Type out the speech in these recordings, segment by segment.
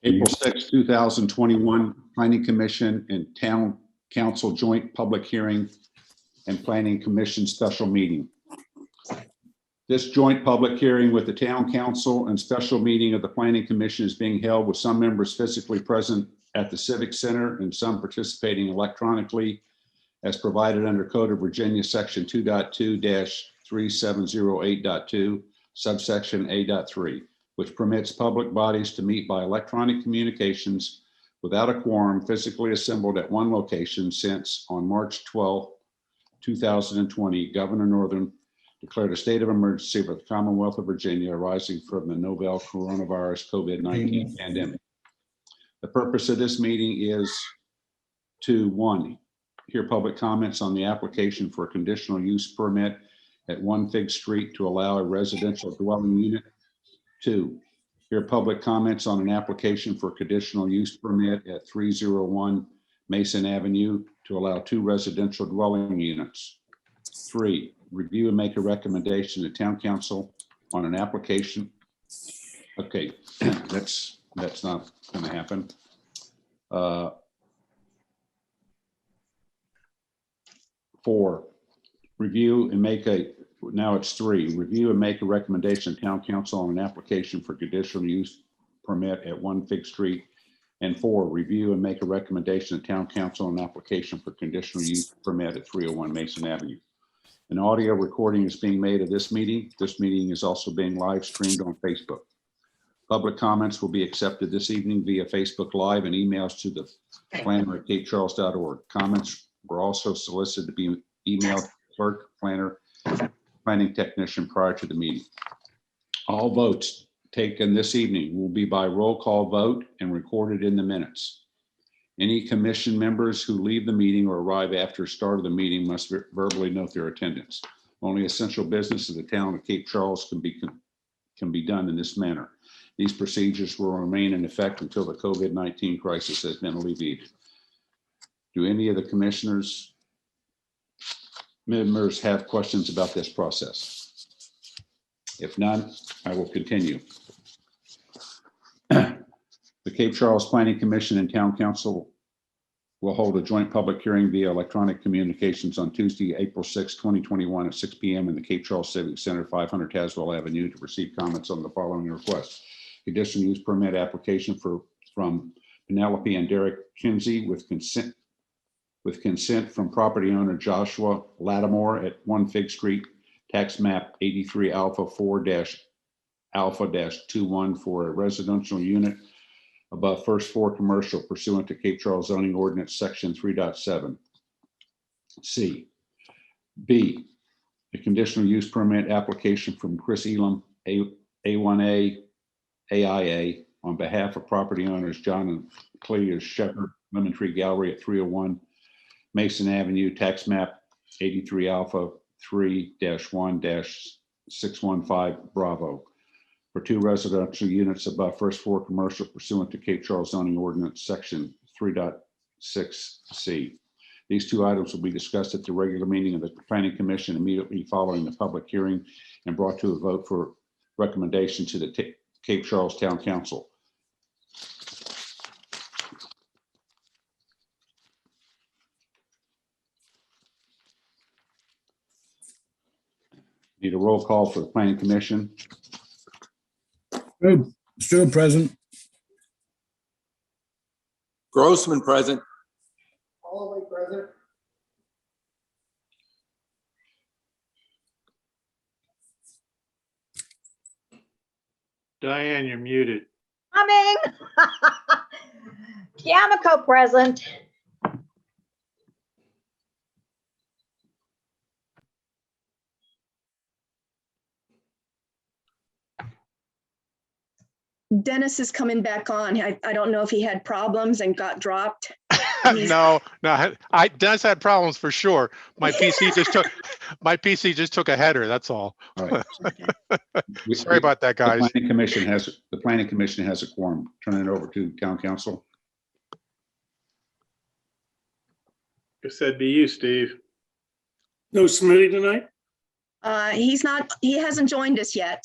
April 6, 2021, Planning Commission and Town Council Joint Public Hearing and Planning Commission Special Meeting. This joint public hearing with the Town Council and special meeting of the Planning Commission is being held with some members physically present at the Civic Center and some participating electronically as provided under Code of Virginia, Section 2.2-3708.2, subsection A.3, which permits public bodies to meet by electronic communications without a quorum physically assembled at one location since on March 12, 2020, Governor Northern declared a state of emergency for the Commonwealth of Virginia arising from the novel coronavirus COVID-19 pandemic. The purpose of this meeting is to, 1, hear public comments on the application for a conditional use permit at 1 Fig Street to allow a residential dwelling unit. 2, hear public comments on an application for conditional use permit at 301 Mason Avenue to allow 2 residential dwelling units. 3, review and make a recommendation to Town Council on an application. Okay, that's not going to happen. 4, review and make a, now it's 3, review and make a recommendation to Town Council on an application for conditional use permit at 1 Fig Street. And 4, review and make a recommendation to Town Council on an application for conditional use permit at 301 Mason Avenue. An audio recording is being made of this meeting. This meeting is also being live streamed on Facebook. Public comments will be accepted this evening via Facebook Live and emails to the planner at capecharles.org. Comments were also solicited to be emailed to clerk, planner, planning technician prior to the meeting. All votes taken this evening will be by roll call vote and recorded in the minutes. Any commission members who leave the meeting or arrive after the start of the meeting must verbally note their attendance. Only essential business of the town of Cape Charles can be done in this manner. These procedures will remain in effect until the COVID-19 crisis has been alleviated. Do any of the commissioners members have questions about this process? If none, I will continue. The Cape Charles Planning Commission and Town Council will hold a joint public hearing via electronic communications on Tuesday, April 6, 2021 at 6 p.m. in the Cape Charles Civic Center, 500 Tazewell Avenue to receive comments on the following requests. Conditional use permit application from Penelope and Derek Kinsey with consent from property owner Joshua Lattimore at 1 Fig Street, tax map 83 Alpha 4-Alpha-21 for a residential unit above first floor commercial pursuant to Cape Charles zoning ordinance section 3.7. C. B. A conditional use permit application from Chris Elam, A1A AIA on behalf of property owners John and Clea Shepherd, Lemon Tree Gallery at 301 Mason Avenue, tax map 83 Alpha 3-1-615 Bravo for 2 residential units above first floor commercial pursuant to Cape Charles zoning ordinance section 3.6C. These 2 items will be discussed at the regular meeting of the Planning Commission immediately following the public hearing and brought to a vote for recommendation to the Cape Charles Town Council. Need a roll call for the Planning Commission. Stewart present. Grossman present. Holloway present. Diane, you're muted. Coming. Yamiko present. Dennis is coming back on. I don't know if he had problems and got dropped. No, Dennis had problems for sure. My PC just took a header. That's all. All right. Sorry about that, guys. The Planning Commission has a quorum. Turn it over to Town Council. Guess that'd be you, Steve. No Smitty tonight? He hasn't joined us yet.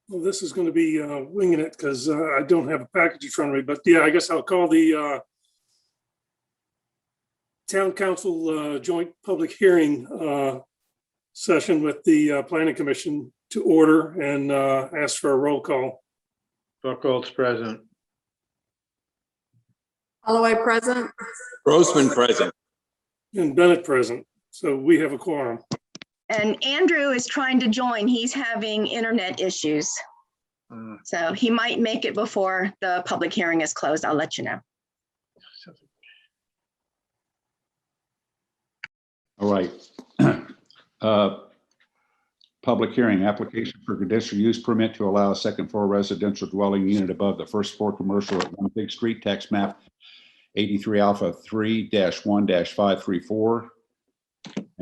Well, this is going to be winging it because I don't have a package in front of me, but yeah, I guess I'll call the town council joint public hearing session with the planning commission to order and ask for a roll call. Buckles present. Holloway present. Grossman present. And Bennett present, so we have a quorum. And Andrew is trying to join. He's having internet issues. So he might make it before the public hearing is closed. I'll let you know. All right. Public hearing, application for conditional use permit to allow a second floor residential dwelling unit above the first floor commercial at 1 Big Street, tax map 83 Alpha 3-1-534.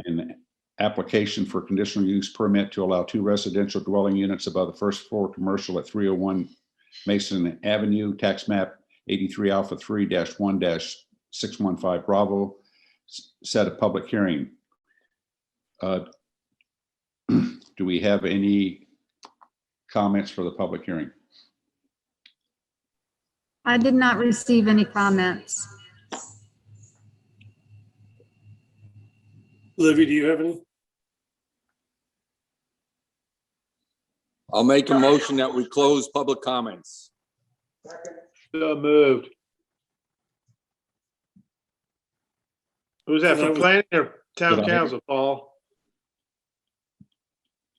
And application for conditional use permit to allow 2 residential dwelling units above the first floor commercial at 301 Mason Avenue, tax map 83 Alpha 3-1-615 Bravo. Set a public hearing. Do we have any comments for the public hearing? I did not receive any comments. Olivia, do you have any? I'll make a motion that we close public comments. So moved. Who's that, for planning or town Did I- council, Paul?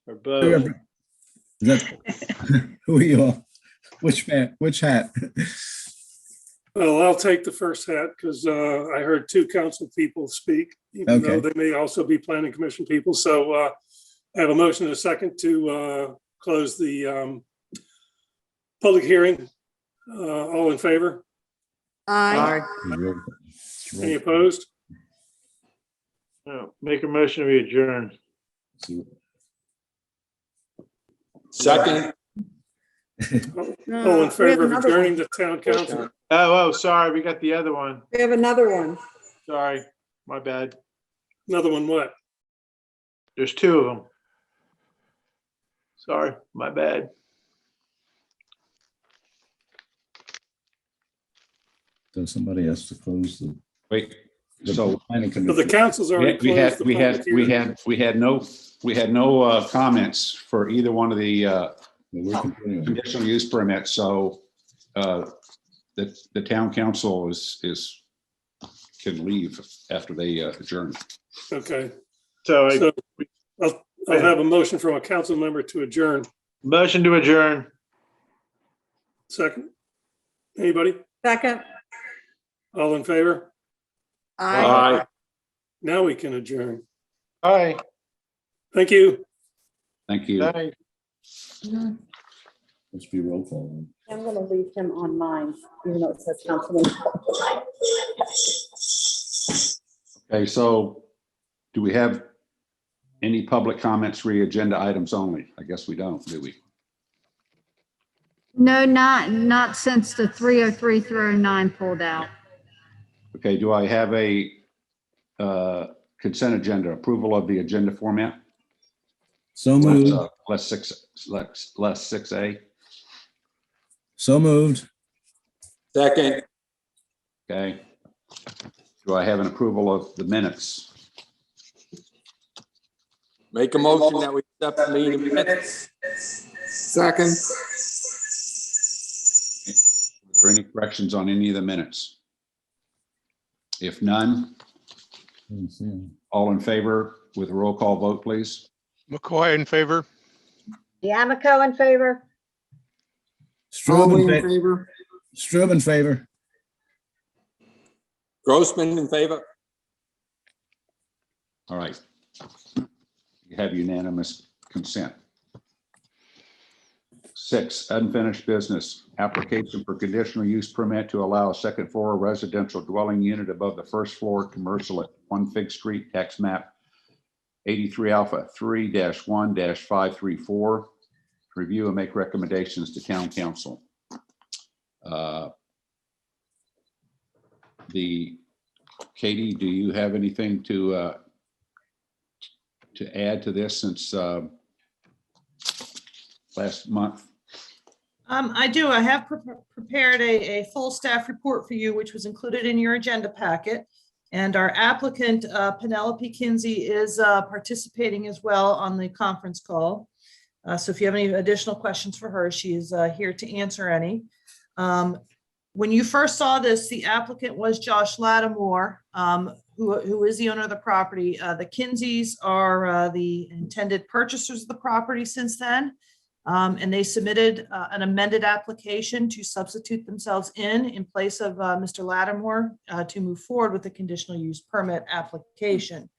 Or both? Is that who are you are? Which hat? Which hat? Well, I'll take the first hat because I heard 2 council people speak, even though Okay. they may also be planning commission people. So I have a motion and a second to close the public hearing. All in favor? Aye. Any opposed? No, make a motion to adjourn. Second. All in favor of adjourning the town council? Oh, sorry, we got the other one. We have another one. Sorry, my bad. Another one, what? There's 2 of them. Sorry, my bad. So somebody has to close the. Wait, so planning So the commission. council's already we closed the had public hearing. no comments for either one of the We're continuing. conditional use permits, so the town council can leave after they adjourn. Okay, So so I'll have a motion from a council member to adjourn. motion to adjourn. Second? Anybody? Second. All in favor? Aye. Now we can adjourn. Aye. Thank you. Thank you. Thanks. Must be roll call. I'm gonna leave him on mine, even though it says councilman. Okay, so do we have any public comments re agenda items only? I guess we don't, do we? No, not since the 303, 309 pulled out. Okay, do I have a consent agenda, approval of the agenda format? So moved. Less 6A. So moved. Second. Okay. Do I have an approval of the minutes? Make a motion that we accept the meeting minutes. Second. Are there any corrections on any of the minutes? If none, Didn't see him. all in favor with a roll call vote, please? McCoy in favor. D'Amico in favor. Strub Holloway in in favor. favor. Strub in favor. Grossman in favor. All right. You have unanimous consent. 6, unfinished business, application for conditional use permit to allow a second floor residential dwelling unit above the first floor commercial at 1 Fig Street, tax map 83 Alpha 3-1-534. Review and make recommendations to town council. Katie, do you have anything to add to this since last month I do. I have prepared a full staff report for you, which was included in your agenda packet. And our applicant, Penelope Kinsey, is participating as well on the conference call. So if you have any additional questions for her, she is here to answer any. When you first saw this, the applicant was Josh Lattimore, who is the owner of the property. The Kinseys are the intended purchasers of the property since then. And they submitted an amended application to substitute themselves in place of Mr. Lattimore to move forward with the conditional use permit application.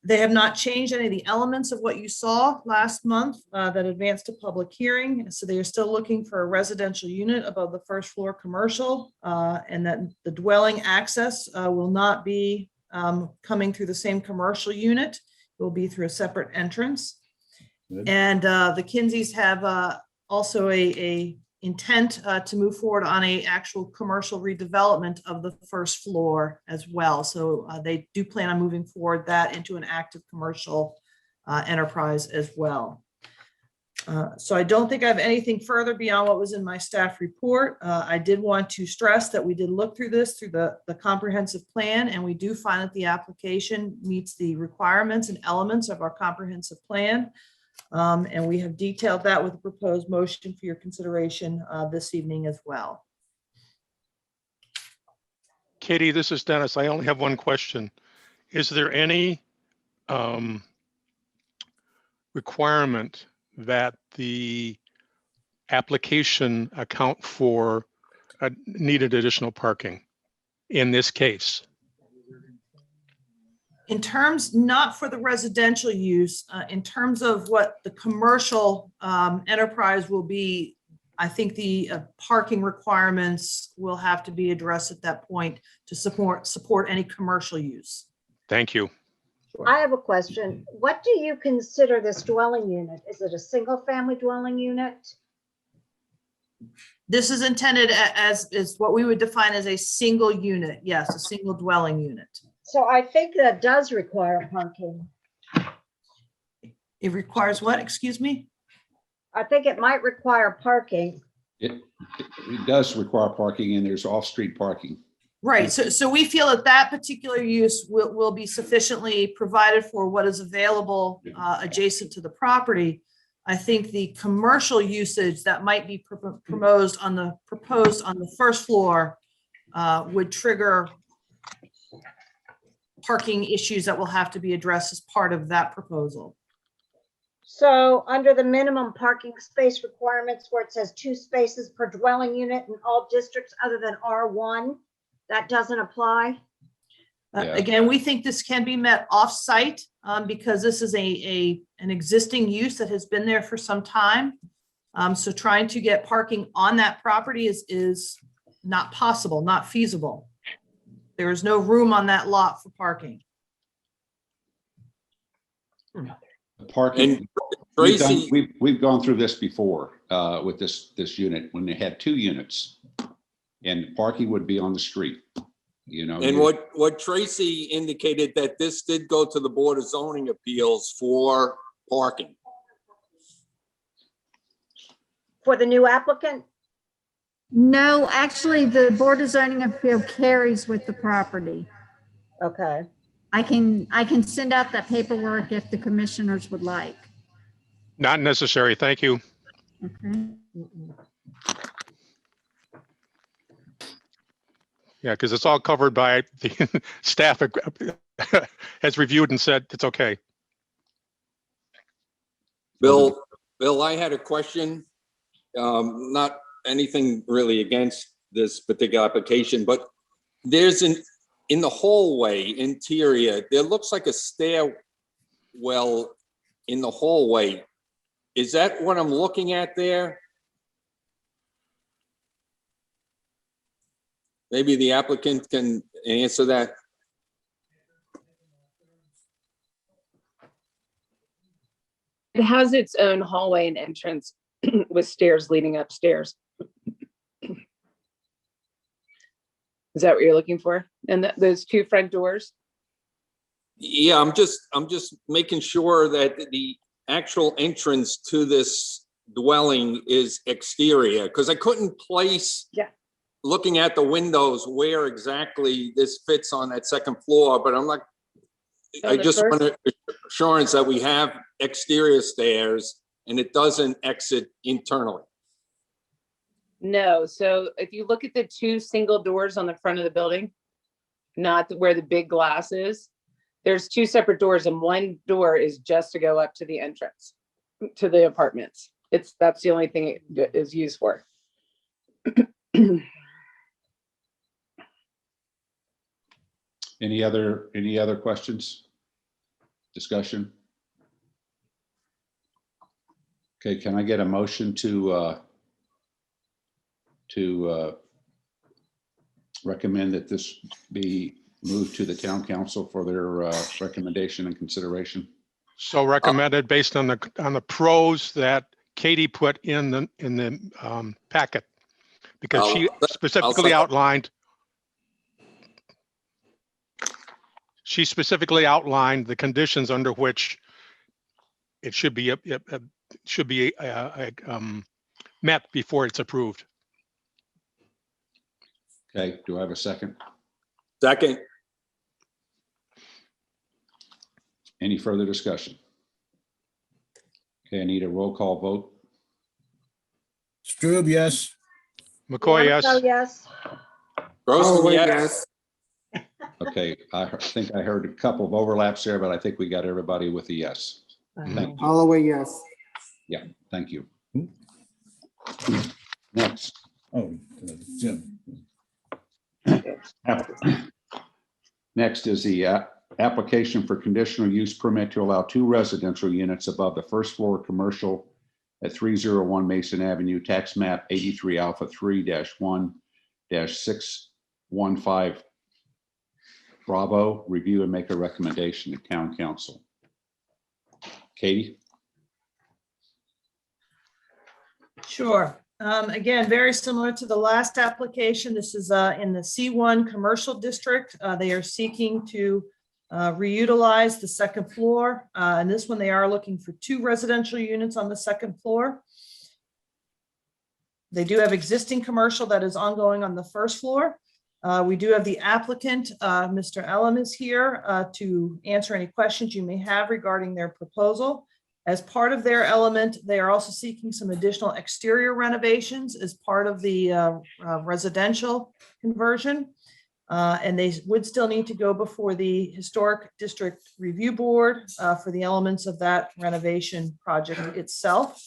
They have not changed any of the elements of what you saw last month that advanced to public hearing. So they are still looking for a residential unit above the first floor commercial, and that the dwelling access will not be coming through the same commercial unit. It will be through a separate entrance. And the Kinseys have also a intent to move forward on a actual commercial redevelopment of the first floor as well. So they do plan on moving forward that into an active commercial enterprise as well. So I don't think I have anything further beyond what was in my staff report. I did want to stress that we did look through this through the comprehensive plan, and we do find that the application meets the requirements and elements of our comprehensive plan. And we have detailed that with a proposed motion for your consideration this evening as well. Katie, this is Dennis. I only have one question. Is there any requirement that the application account for needed additional parking in this case? In terms, not for the residential use, in terms of what the commercial enterprise will be, I think the parking requirements will have to be addressed at that point to support any commercial use. Thank you. I have a question. What do you consider this dwelling unit? Is it a single family dwelling unit? This is intended as is what we would define as a single unit. Yes, a single dwelling unit. So I think that does require parking. It requires what? Excuse me? I think it might require parking. It does require parking, and there's off-street parking. Right. So we feel that that particular use will be sufficiently provided for what is available adjacent to the property. I think the commercial usage that might be proposed on the first floor would trigger parking issues that will have to be addressed as part of that proposal. So under the minimum parking space requirements where it says 2 spaces per dwelling unit in all districts other than R1, that doesn't apply? Yeah. Again, we think this can be met off-site because this is an existing use that has been there for some time. So trying to get parking on that property is not possible, not feasible. There is no room on that lot for parking. Parking. And Tracy, We've gone through this before with this unit, when they had 2 units, and parking would be on the street, you know. and what Tracy indicated that this did go to the Board of Zoning Appeals for parking. For the new applicant? No, actually, the Board of Zoning Appeal carries with the property. Okay. I can send out that paperwork if the commissioners would like. Not necessary. Thank you. Okay. Yeah, because it's all covered by the staff has reviewed and said it's okay. Bill, I had a question. Not anything really against this particular application, but there's in the hallway interior, there looks like a stairwell in the hallway. Is that what I'm looking at there? Maybe the applicant can answer that. It has its own hallway and entrance with stairs leading upstairs. Is that what you're looking for? And those 2 front doors? Yeah, I'm just making sure that the actual entrance to this dwelling is exterior, because I couldn't place. Yeah. Looking at the windows, where exactly this fits on that second floor, but I'm like, On I the just first- want assurance that we have exterior stairs and it doesn't exit internally. No, so if you look at the two single doors on the front of the building, not where the big glass is, there's two separate doors and one door is just to go up to the entrance to the apartments. That's the only thing it is used for. Any other questions? Discussion? Okay, can I get a motion to recommend that this be moved to the town council for their recommendation and consideration? So recommended based on the pros that Katie put in the packet. Because she specifically outlined the conditions under which it should be met before it's approved. Okay, do I have a second? Second, Any further discussion? Okay, I need a roll call vote. Strube, yes. McCoy, yes. Yamamoto, yes. Grossman, yes. Okay, I think I heard a couple of overlaps there, but I think we got everybody with a yes. Thank you. Holloway, yes. Thank you. Next. Oh, Jim. Next is the application for conditional use permit to allow 2 residential units above the first floor commercial at 301 Mason Avenue, tax map 83 Alpha 3-1-615 Bravo. Review and make a recommendation to town council. Katie? Sure. Again, very similar to the last application. This is in the C1 Commercial District. They are seeking to reutilize the second floor. And this one, they are looking for 2 residential units on the second floor. They do have existing commercial that is ongoing on the first floor. We do have the applicant, Mr. Elam is here to answer any questions you may have regarding their proposal. As part of their element, they are also seeking some additional exterior renovations as part of the residential conversion. And they would still need to go before the Historic District Review Board for the elements of that renovation project itself.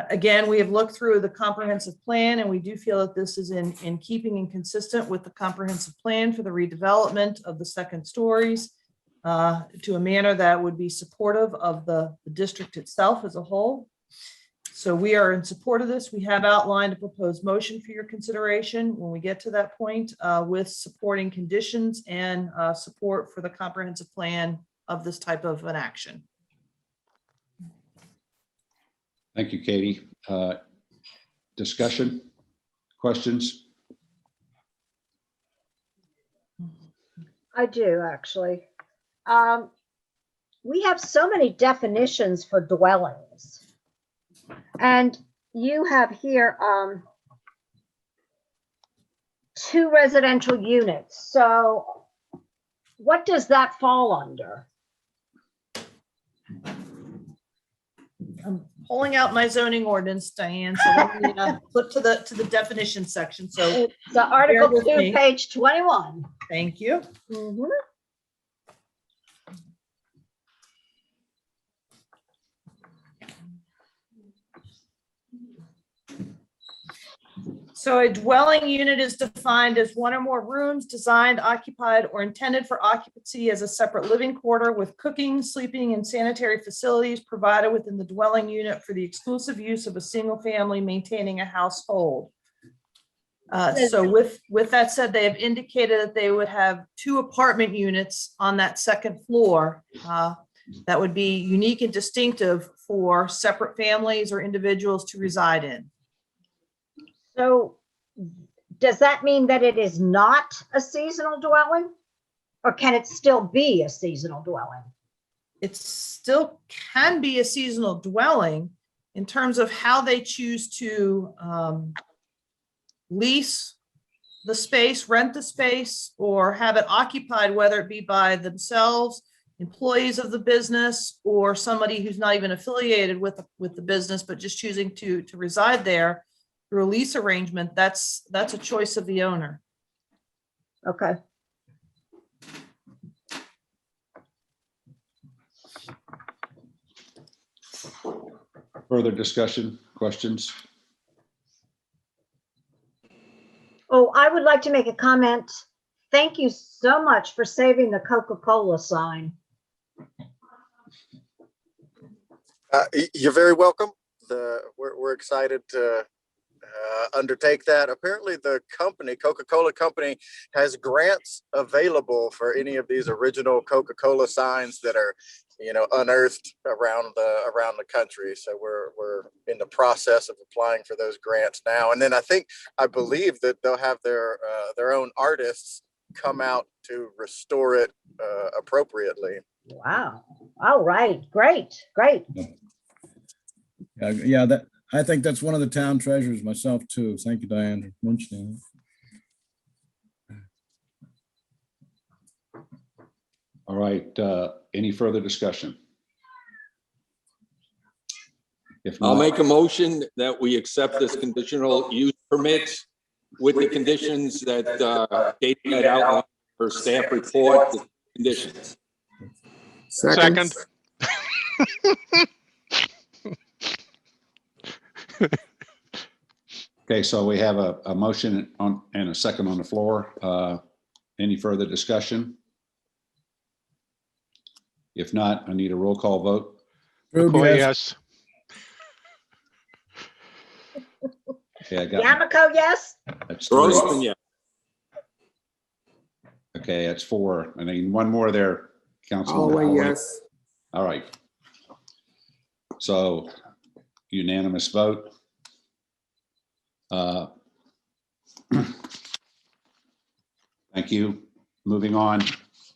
Again, we have looked through the comprehensive plan and we do feel that this is in keeping and consistent with the comprehensive plan for the redevelopment of the second stories to a manner that would be supportive of the district itself as a whole. So we are in support of this. We have outlined a proposed motion for your consideration when we get to that point with supporting conditions and support for the comprehensive plan of this type of an action. Thank you, Katie. Discussion, questions? I do, actually. We have so many definitions for dwellings. And you have here 2 residential units. So what does that fall under? I'm pulling out my zoning ordinance, Diane, so let me flip to the definition section. So It's Article with 2, me. page 21. thank you. Mhm. So a dwelling unit is defined as one or more rooms designed, occupied, or intended for occupancy as a separate living quarter with cooking, sleeping, and sanitary facilities provided within the dwelling unit for the exclusive use of a single family maintaining a household. So with that said, they have indicated that they would have 2 apartment units on that second floor that would be unique and distinctive for separate families or individuals to reside in. So does that mean that it is not a seasonal dwelling? Or can it still be a seasonal dwelling? It still can be a seasonal dwelling. in terms of how they choose to lease the space, rent the space, or have it occupied, whether it be by themselves, employees of the business, or somebody who's not even affiliated with the business, but just choosing to reside there through a lease arrangement, that's a choice of the owner. Okay. Further discussion, questions? Oh, I would like to make a comment. Thank you so much for saving the Coca-Cola sign. You're very welcome. We're excited to undertake that. Apparently the company, Coca-Cola Company, has grants available for any of these original Coca-Cola signs that are, unearthed around the country. So we're in the process of applying for those grants now. And then I believe that they'll have their own artists come out to restore it appropriately. Wow. All right. Great. Great. Yeah, I think that's one of the town treasures myself too. Thank you, Diane, for mentioning it. All right, any further discussion? If I'll not, make a motion that we accept this conditional use permit with the conditions that Katie had outlined for staff report, the conditions. Second. Okay, so we have a motion and a second on the floor. Any further discussion? If not, I need a roll call vote. Strube, McCoy, yes. yes. Okay, I got, D'Amico, yes? that's three. Grossman, yeah. Okay, that's four. I need one more there, Councilman. Holloway, yes. All right. So unanimous vote. Thank you. Moving on.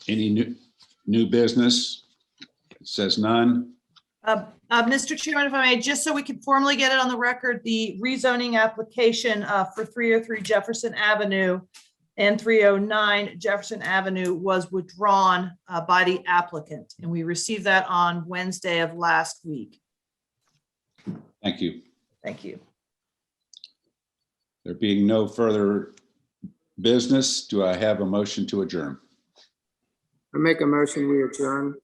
Any new business? It says none. Mr. Chairman, if I may, just so we can formally get it on the record, the rezoning application for 303 Jefferson Avenue and 309 Jefferson Avenue was withdrawn by the applicant, and we received that on Wednesday of last week. Thank you. Thank you. There being no further business, do I have a motion to adjourn? I make a motion, we adjourn.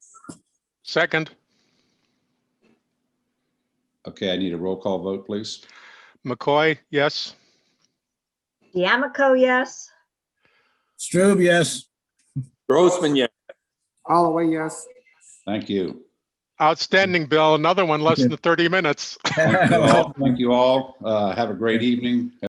Second. Okay, I need a roll call vote, please. McCoy, yes. D'Amico, yes? Strube, yes. Grossman, yeah. Holloway, yes. Thank you. Outstanding, Bill. Another one less than 30 minutes. Thank you all. Thank you all. Have a great evening.